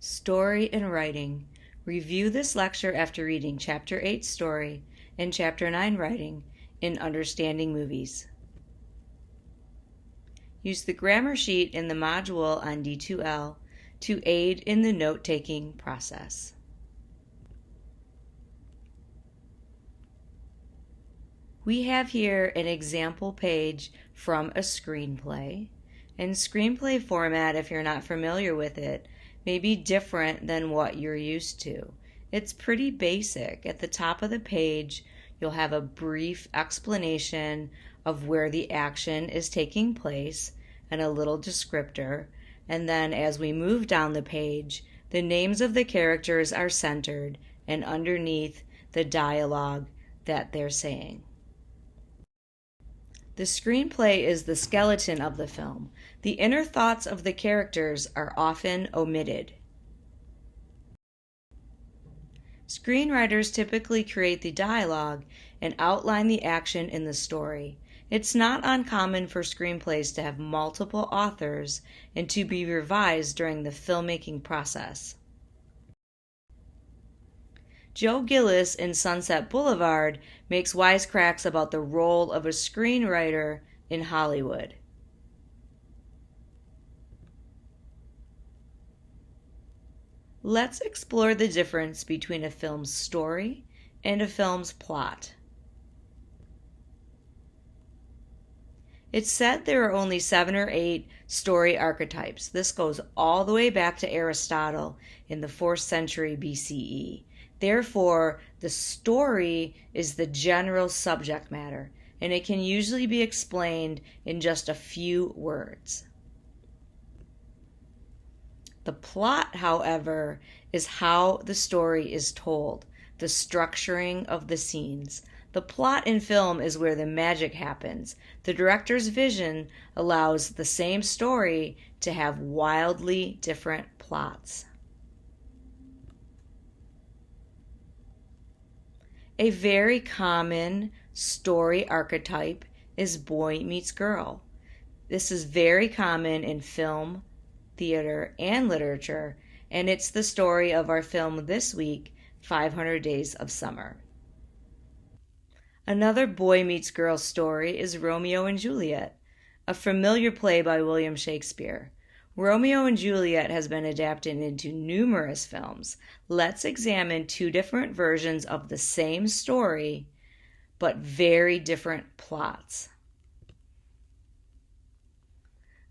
Story and Writing. Review this lecture after reading Chapter 8 Story and Chapter 9 Writing in Understanding Movies. Use the grammar sheet in the module on D2L to aid in the note-taking process. We have here an example page from a screenplay. And screenplay format, if you're not familiar with it, may be different than what you're used to. It's pretty basic. At the top of the page, you'll have a brief explanation of where the action is taking place and a little descriptor. And then as we move down the page, the names of the characters are centered and underneath the dialogue that they're saying. The screenplay is the skeleton of the film. The inner thoughts of the characters are often omitted. Screenwriters typically create the dialogue and outline the action in the story. It's not uncommon for screenplays to have multiple authors and to be revised during the filmmaking process. Joe Gillis in Sunset Boulevard makes wisecracks about the role of a screenwriter in Hollywood. Let's explore the difference between a film's story and a film's plot. It's said there are only 7 or 8 story archetypes. This goes all the way back to Aristotle in the 4th century BCE. Therefore, the story is the general subject matter, and it can usually be explained in just a few words. The plot, however, is how the story is told, the structuring of the scenes. The plot in film is where the magic happens. The director's vision allows the same story to have wildly different plots. A very common story archetype is boy meets girl. This is very common in film, theater, and literature, and it's the story of our film this week, 500 Days of Summer. Another boy meets girl story is Romeo and Juliet, a familiar play by William Shakespeare. Romeo and Juliet has been adapted into numerous films. Let's examine 2 different versions of the same story, but very different plots.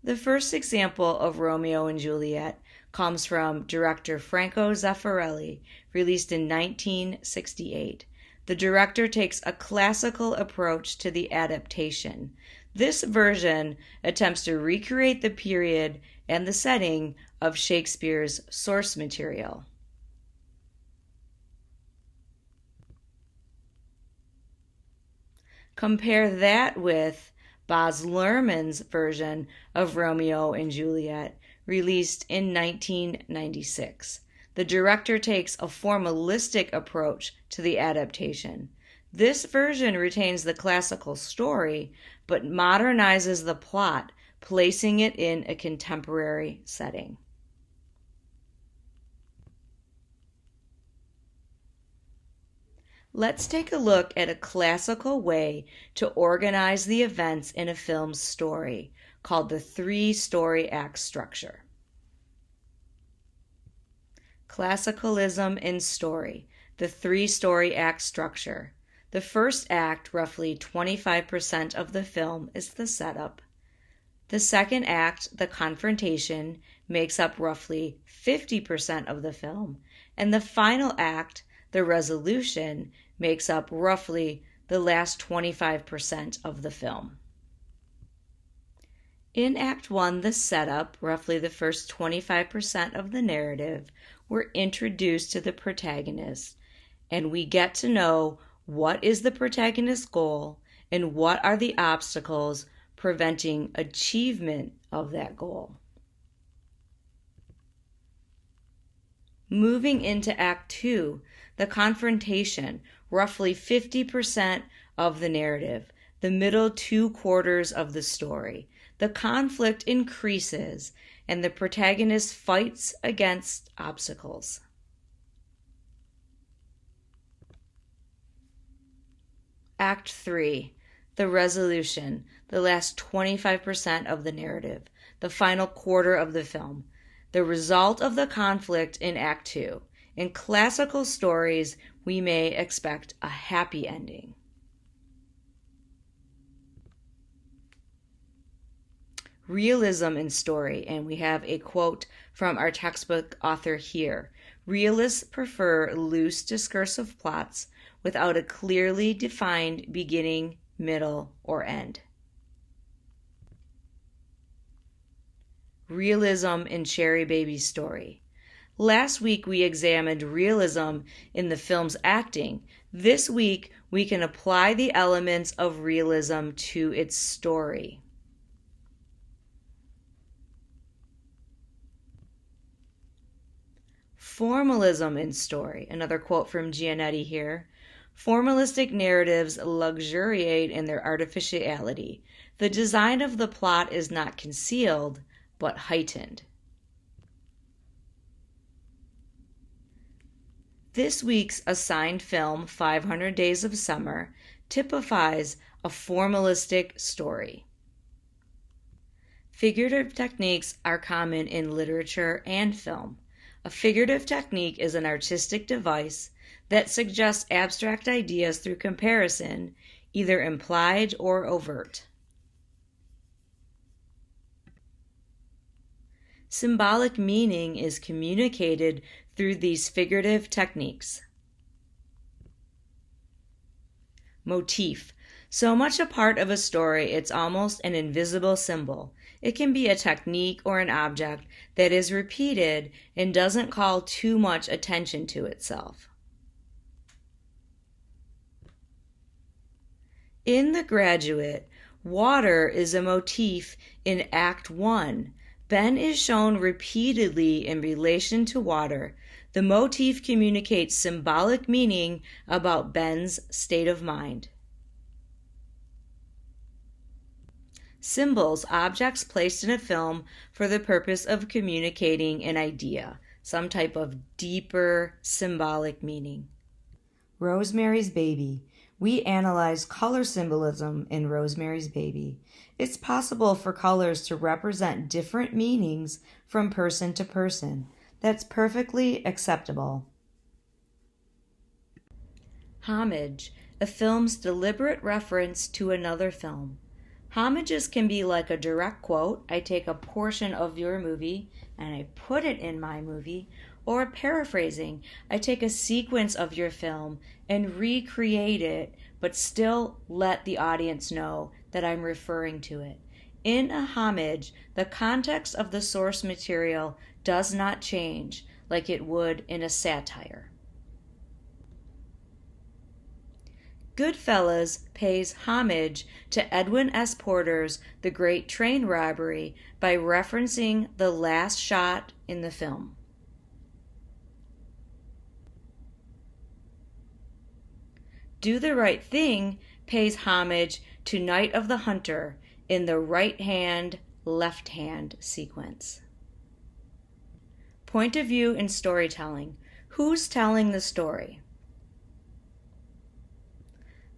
The first example of Romeo and Juliet comes from director Franco Zeffirelli, released in 1968. The director takes a classical approach to the adaptation. This version attempts to recreate the period and the setting of Shakespeare's source material. Compare that with Baz Luhrmann's version of Romeo and Juliet, released in 1996. The director takes a formalistic approach to the adaptation. This version retains the classical story, but modernizes the plot, placing it in a contemporary setting. Let's take a look at a classical way to organize the events in a film's story, called the ThreeStory Act Structure. Classicalism in story, the ThreeStory Act Structure. The first act, roughly 25% of the film, is the setup. The second act, the confrontation, makes up roughly 50% of the film, and the final act, the resolution, makes up roughly the last 25% of the film. In Act 1, the setup, roughly the first 25% of the narrative, we're introduced to the protagonist, and we get to know what is the protagonist's goal and what are the obstacles preventing achievement of that goal. Moving into Act 2, the confrontation, roughly 50% of the narrative, the middle 2 quarters of the story. The conflict increases and the protagonist fights against obstacles. Act 3. The resolution, the last 25% of the narrative, the final quarter of the film, the result of the conflict in Act 2. In classical stories, we may expect a happy ending. Realism and Story, and we have a quote from our textbook author here. Realists prefer loose discursive plots without a clearly defined beginning, middle, or end. Realism in Cherry Baby's story. Last week we examined realism in the film's acting. This week we can apply the elements of realism to its story. Formalism in story. Another quote from Giannetti here. Formalistic narratives luxuriate in their artificiality. The design of the plot is not concealed, but heightened. This week's assigned film, 500 Days of Summer, typifies a formalistic story. Figurative techniques are common in literature and film. A figurative technique is an artistic device that suggests abstract ideas through comparison, either implied or overt. Symbolic meaning is communicated through these figurative techniques. Motif. So much a part of a story, it's almost an invisible symbol. It can be a technique or an object that is repeated and doesn't call too much attention to itself. In The Graduate, water is a motif in Act 1. Ben is shown repeatedly in relation to water. The motif communicates symbolic meaning about Ben's state of mind. Symbols, objects placed in a film for the purpose of communicating an idea, some type of deeper symbolic meaning. Rosemary's Baby. We analyze color symbolism in Rosemary's Baby. It's possible for colors to represent different meanings from person to person. That's perfectly acceptable. Homage, a film's deliberate reference to another film. Homages can be like a direct quote, I take a portion of your movie and I put it in my movie, or paraphrasing, I take a sequence of your film and recreate it, but still let the audience know that I'm referring to it. In a homage, the context of the source material does not change like it would in a satire. Goodfellas pays homage to Edwin S. Porter's The Great Train Robbery by referencing the last shot in the film. Do the Right Thing pays homage to Night of the Hunter in the right hand, left hand sequence. Point of view in storytelling. Who's telling the story?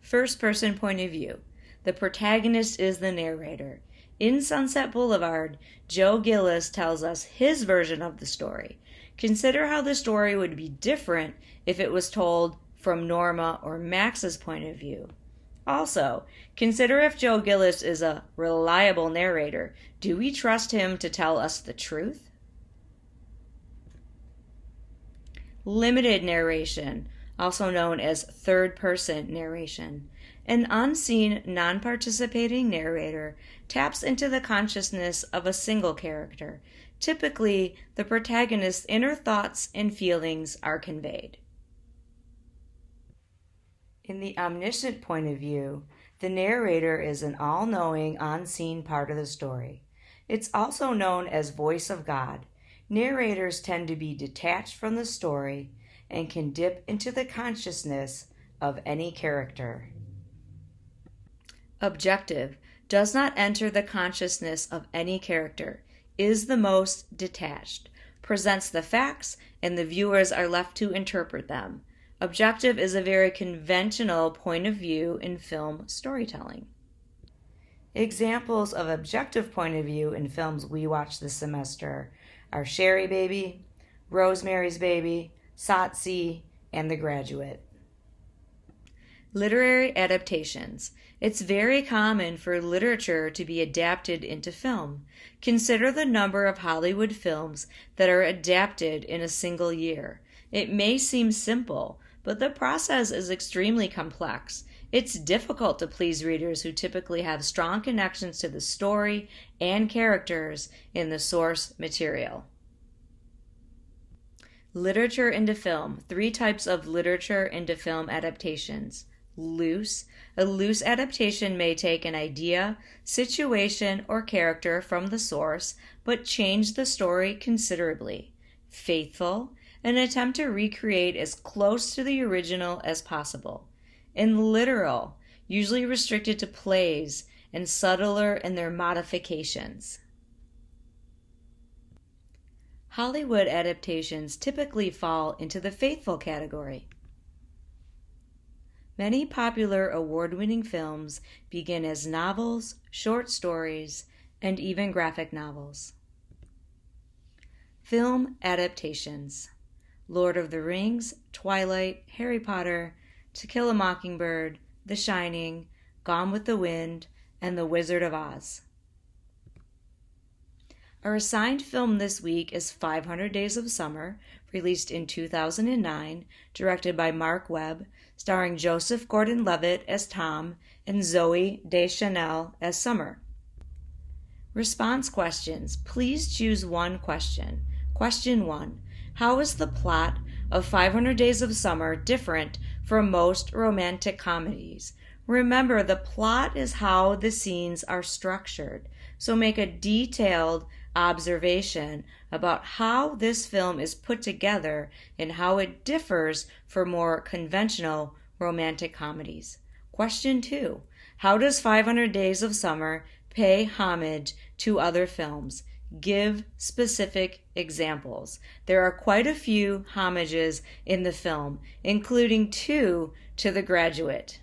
First person point of view. The protagonist is the narrator. In Sunset Boulevard, Joe Gillis tells us his version of the story. Consider how the story would be different if it was told from Norma or Max's point of view. Also, consider if Joe Gillis is a reliable narrator. Do we trust him to tell us the truth? Limited narration, also known as third-person narration. An unseen, non-participating narrator taps into the consciousness of a single character. Typically, the protagonist's inner thoughts and feelings are conveyed. In the omniscient point of view, the narrator is an all-knowing, unseen part of the story. It's also known as voice of God. Narrators tend to be detached from the story and can dip into the consciousness of any character. Objective does not enter the consciousness of any character. is the most detached, presents the facts, and the viewers are left to interpret them. Objective is a very conventional point of view in film storytelling. Examples of objective point of view in films we watched this semester are Sherry Baby, Rosemary's Baby, Satsi, and The Graduate. Literary adaptations. It's very common for literature to be adapted into film. Consider the number of Hollywood films that are adapted in a single year. It may seem simple, but the process is extremely complex. It's difficult to please readers who typically have strong connections to the story and characters in the source material. Literature into film. 3 types of literature into film adaptations. Loose. A loose adaptation may take an idea, situation, or character from the source, but change the story considerably. Faithful. An attempt to recreate as close to the original as possible. And literal, usually restricted to plays and subtler in their modifications. Hollywood adaptations typically fall into the faithful category. Many popular award-winning films begin as novels, short stories, and even graphic novels. Film adaptations. Lord of the Rings, Twilight, Harry Potter, To Kill a Mockingbird, The Shining, Gone with the Wind, and The Wizard of Oz. Our assigned film this week is 500 Days of Summer, released in 2009, directed by Mark Webb, starring Joseph Gordon-Levitt as Tom and Zooey Deschanel as Summer. Response questions. Please choose one question. Question 1. How is the plot of 500 Days of Summer different from most romantic comedies? Remember, the plot is how the scenes are structured, so make a detailed observation about how this film is put together and how it differs from more conventional romantic comedies. Question 2. How does 500 Days of Summer pay homage to other films? Give specific examples. There are quite a few homages in the film, including 2 to The Graduate.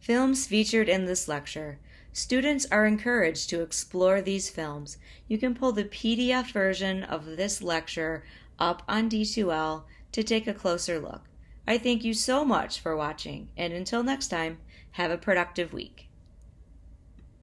Films featured in this lecture. Students are encouraged to explore these films. You can pull the PDF version of this lecture up on D2L to take a closer look. I thank you so much for watching, and until next time, have a productive week.